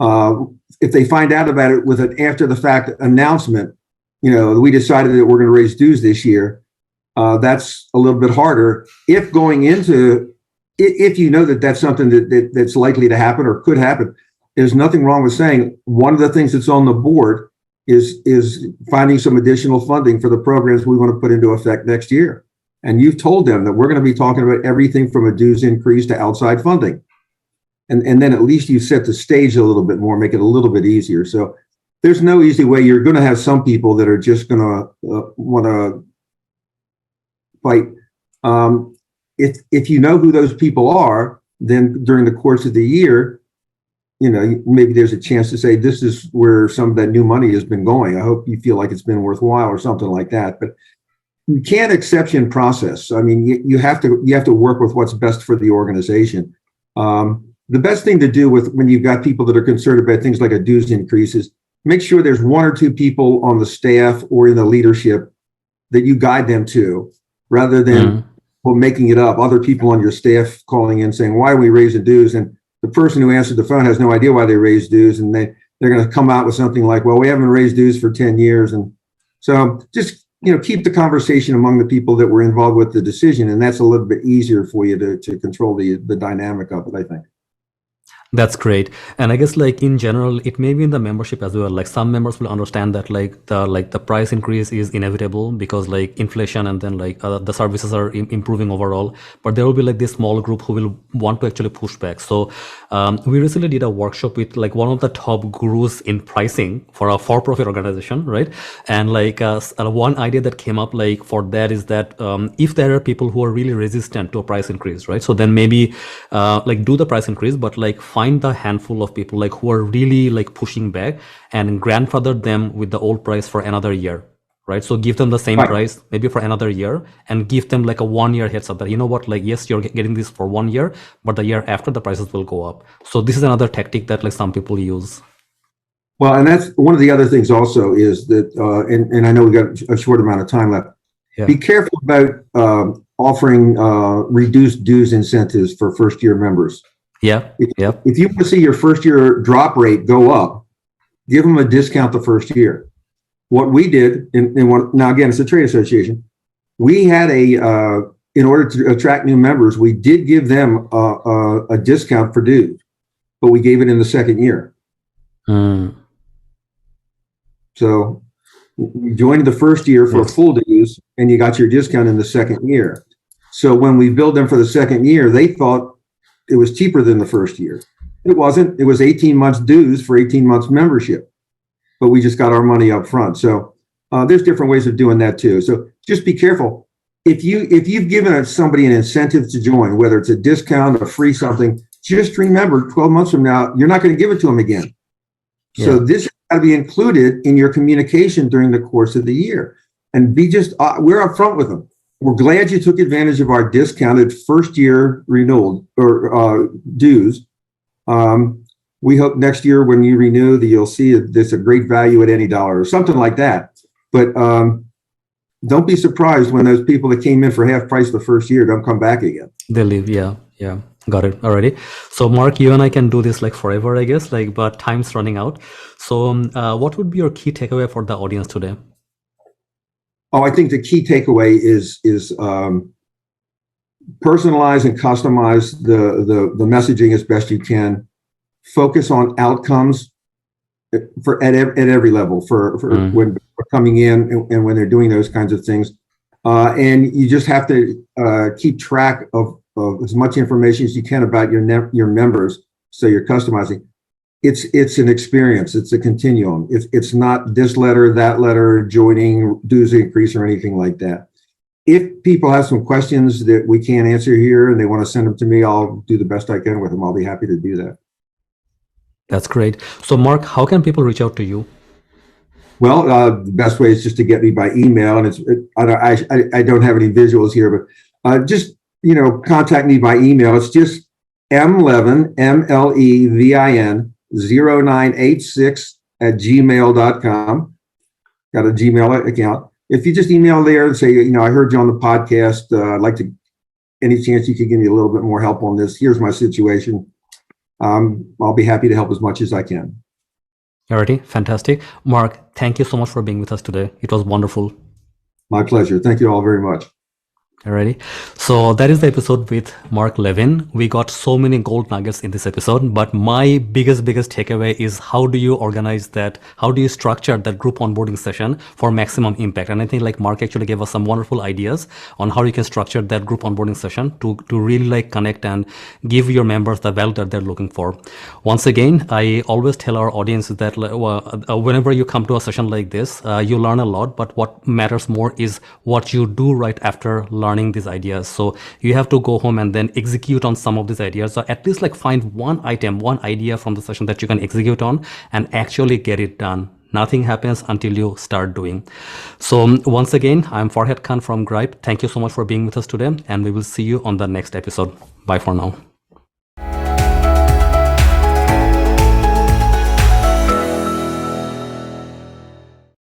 If they find out about it with an after the fact announcement, we decided that we're going to raise dues this year, that's a little bit harder. If going into, if you know that that's something that's likely to happen or could happen, there's nothing wrong with saying one of the things that's on the board is finding some additional funding for the programs we want to put into effect next year. And you've told them that we're going to be talking about everything from a dues increase to outside funding. And then at least you set the stage a little bit more, make it a little bit easier. So there's no easy way. You're going to have some people that are just going to want to fight. If you know who those people are, then during the course of the year, maybe there's a chance to say, this is where some of that new money has been going. I hope you feel like it's been worthwhile or something like that. But you can't exception process. I mean, you have to work with what's best for the organization. The best thing to do when you've got people that are concerned about things like a dues increase is make sure there's one or two people on the staff or in the leadership that you guide them to, rather than making it up. Other people on your staff calling in saying, why are we raising dues? And the person who answered the phone has no idea why they raised dues, and they're going to come out with something like, well, we haven't raised dues for 10 years. And so just, keep the conversation among the people that were involved with the decision. And that's a little bit easier for you to control the dynamic of it, I think. That's great. And I guess like in general, it may be in the membership as well. Like some members will understand that the price increase is inevitable because like inflation and then the services are improving overall. But there will be like this small group who will want to actually push back. So we recently did a workshop with like one of the top gurus in pricing for a for-profit organization, right? And one idea that came up like for that is that if there are people who are really resistant to a price increase, right? So then maybe do the price increase, but find the handful of people who are really pushing back and grandfather them with the old price for another year, right? So give them the same price maybe for another year and give them a 1 year heads up that, yes, you're getting this for 1 year, but the year after the prices will go up. So this is another tactic that some people use. Well, and that's one of the other things also is that, and I know we got a short amount of time left. Yeah. Be careful about offering reduced dues incentives for first year members. Yeah. If you want to see your first year drop rate go up, give them a discount the first year. What we did, now again, it's a trade association. We had in order to attract new members, we did give them a discount for dues, but we gave it in the second year. So you joined the first year for full dues and you got your discount in the second year. So when we billed them for the second year, they thought it was cheaper than the first year. It wasn't. It was 18 months dues for 18 months membership, but we just got our money up front. So there's different ways of doing that too. So just be careful. If you've given somebody an incentive to join, whether it's a discount or free something, just remember 12 months from now, you're not going to give it to them again. Yeah. So this has got to be included in your communication during the course of the year. And we're upfront with them. We're glad you took advantage of our discounted first year renewal or dues. We hope next year when you renew that you'll see there's a great value at any dollar or something like that. But don't be surprised when those people that came in for half price the first year don't come back again. They leave. Yeah. Got it already. So Mark, you and I can do this forever, I guess, but time's running out. So what would be your key takeaway for the audience today? Oh, I think the key takeaway is personalize and customize the messaging as best you can. Focus on outcomes at every level for when they're coming in and when they're doing those kinds of things. And you just have to keep track of as much information as you can about your members, so you're customizing. It's an experience. It's a continuum. It's not this letter, that letter, joining, dues increase, or anything like that. If people have some questions that we can't answer here and they want to send them to me, I'll do the best I can with them. I'll be happy to do that. That's great. So Mark, how can people reach out to you? Well, the best way is just to get me by email, and I don't have any visuals here, but just contact me by email. It's just mlevin, MLEVIN 0986 @gmail.com. Got a Gmail account. If you just email there and say, I heard you on the podcast, I'd like to, any chance you could give me a little bit more help on this, here's my situation. I'll be happy to help as much as I can. Alrighty, fantastic. Mark, thank you so much for being with us today. It was wonderful. My pleasure. Thank you all very much. Alrighty. So that is the episode with Mark Levin. We got so many gold nuggets in this episode, but my biggest takeaway is how do you organize that? How do you structure that group onboarding session for maximum impact? And I think Mark actually gave us some wonderful ideas on how you can structure that group onboarding session to really connect and give your members the value that they're looking for. Once again, I always tell our audience that whenever you come to a session like this, you learn a lot, but what matters more is what you do right after learning these ideas. So you have to go home and then execute on some of these ideas. So at least find one idea from the session that you can execute on and actually get it done. Nothing happens until you start doing. So once again, I'm Farhad Khan from Grype. Thank you so much for being with us today, and we will see you on the next episode. Bye for now.